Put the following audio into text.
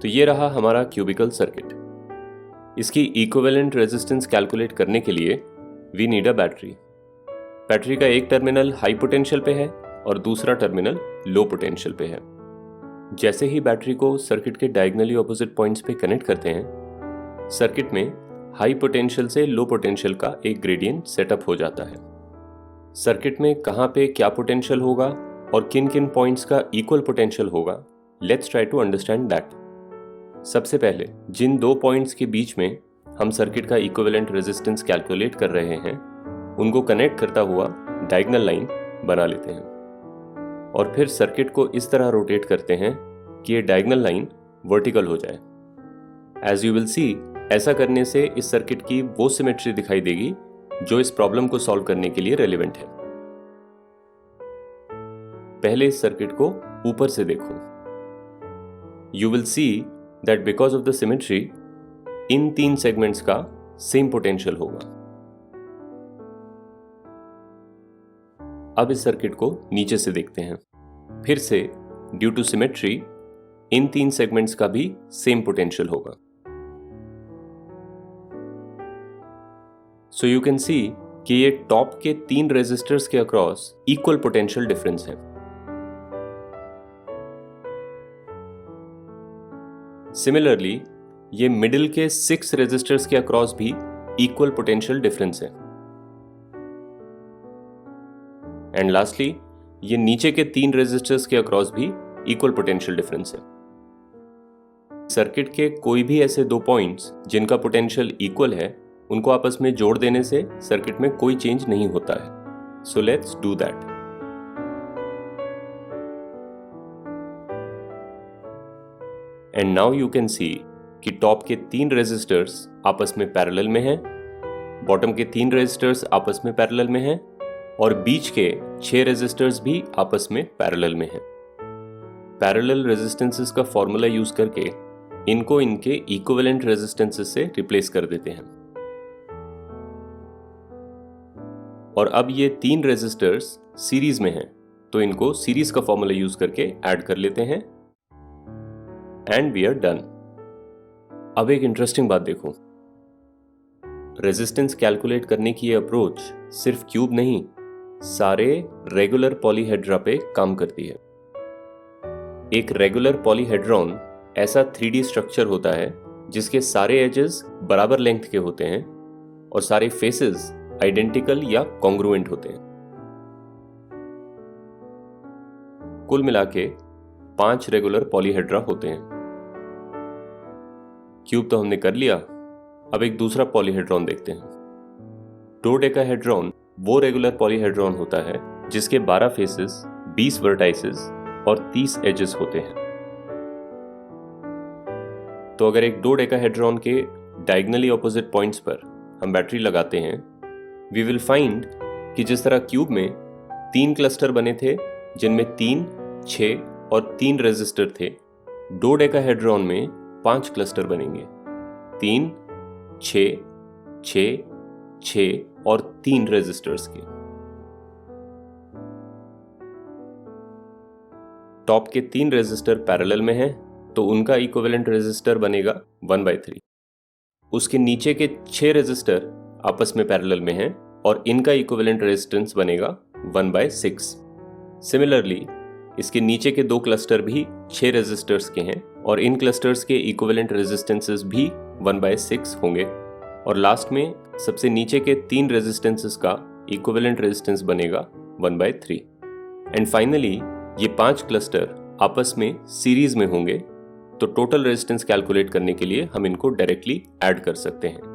तो ये रहा हमारा क्यूबिकल सर्किट। इसकी इक्विवेलेंट रेजिस्टेंस कैलकुलेट करने के लिए we need a battery. Battery का एक टर्मिनल हाई पोटेंशियल पे है और दूसरा टर्मिनल लो पोटेंशियल पे है। जैसे ही बैटरी को सर्किट के डायगोनली ऑपोजिट पॉइंट्स पे कनेक्ट करते हैं, सर्किट में हाई पोटेंशियल से लो पोटेंशियल का एक ग्रेडियंट सेटअप हो जाता है। सर्किट में कहाँ पे क्या पोटेंशियल होगा और किन किन पॉइंट्स का इक्वल पोटेंशियल होगा, let's try to understand that. सबसे पहले जिन दो पॉइंट्स के बीच में हम सर्किट का इक्विवेलेंट रेजिस्टेंस कैलकुलेट कर रहे हैं, उनको कनेक्ट करता हुआ डायगोनल लाइन बना लेते हैं और फिर सर्किट को इस तरह रोटेट करते हैं कि ये डायगोनल लाइन वर्टिकल हो जाए। एज यू विल सी, ऐसा करने से इस सर्किट की वो सिमेट्री दिखाई देगी जो इस प्रॉब्लम को सॉल्व करने के लिए रेलेवेंट है। पहले इस सर्किट को ऊपर से देखो। You will see that because of the symmetry, इन तीन सेगमेंट्स का सेम पोटेंशियल होगा। अब इस सर्किट को नीचे से देखते हैं। फिर से ड्यू टू सिमेट्री इन तीन सेगमेंट्स का भी सेम पोटेंशियल होगा। सो यू कैन सी कि ये टॉप के तीन रेजिस्टर्स के अक्रॉस इक्वल पोटेंशियल डिफरेंस है। सिमिलरली ये मिडिल के 6 रेजिस्टर्स के अक्रॉस भी इक्वल पोटेंशियल डिफरेंस है। एंड लास्टली ये नीचे के 3 रेजिस्टर्स के अक्रॉस भी इक्वल पोटेंशियल डिफरेंस है। सर्किट के कोई भी ऐसे दो पॉइंट्स जिनका पोटेंशियल इक्वल है, उनको आपस में जोड़ देने से सर्किट में कोई चेंज नहीं होता है। So let's do that. And now you can see कि टॉप के 3 रेजिस्टर्स आपस में पैरेलल में हैं, बॉटम के 3 रेजिस्टर्स आपस में पैरेलल में हैं और बीच के 6 रेजिस्टर्स भी आपस में पैरेलल में हैं। पैरेलल रेजिस्टेंसेस का फॉर्मूला यूज करके इनको इनके इक्विवेलेंट रेजिस्टेंसेस से रिप्लेस कर देते हैं। और अब ये 3 रेजिस्टर्स सीरीज में हैं, तो इनको सीरीज का फॉर्मूला यूज करके ऐड कर लेते हैं एंड वी आर डन। अब एक इंटरेस्टिंग बात देखो, रेजिस्टेंस कैलकुलेट करने की ये अप्रोच सिर्फ क्यूब नहीं, सारे रेगुलर पॉलीहेड्रा पे काम करती है। एक रेगुलर पॉलीहेड्रॉन ऐसा 3D स्ट्रक्चर होता है जिसके सारे एजेस बराबर लेंथ के होते हैं और सारे फेसेस आइडेंटिकल या कॉन्ग्रुएंट होते हैं। कुल मिला के 5 रेगुलर पॉलीहेड्रा होते हैं। क्यूब तो हमने कर लिया, अब एक दूसरा पॉलीहेड्रॉन देखते हैं। डोडेकाहेड्रॉन वो रेगुलर पॉलीहेड्रॉन होता है जिसके 12 फेसेस, 20 वर्टाइसेस और 30 एजेस होते हैं। तो अगर एक डोडेकाहेड्रॉन के डायगोनली ऑपोजिट पॉइंट्स पर हम बैटरी लगाते हैं, वी विल फाइंड कि जिस तरह क्यूब में 3 क्लस्टर बने थे जिनमें 3, 6 और 3 रेजिस्टर थे, डोडेकाहेड्रॉन में 5 क्लस्टर बनेंगे, 3, 6, 6, 6 और 3 रेजिस्टर्स के। टॉप के 3 रेजिस्टर पैरेलल में हैं, तो उनका इक्विवेलेंट रेजिस्टर बनेगा 1/3। उसके नीचे के 6 रेजिस्टर आपस में पैरेलल में हैं और इनका इक्विवेलेंट रेजिस्टेंस बनेगा 1/6। सिमिलरली इसके नीचे के 2 क्लस्टर भी 6 रेजिस्टर्स के हैं और इन क्लस्टर्स के इक्विवेलेंट रेजिस्टेंसेस भी 1/6 होंगे। और लास्ट में सबसे नीचे के 3 रेजिस्टेंसेस का इक्विवेलेंट रेजिस्टेंस बनेगा 1/3। एंड फाइनली ये 5 क्लस्टर आपस में सीरीज में होंगे, तो टोटल रेजिस्टेंस कैलकुलेट करने के लिए हम इनको डायरेक्टली ऐड कर सकते हैं।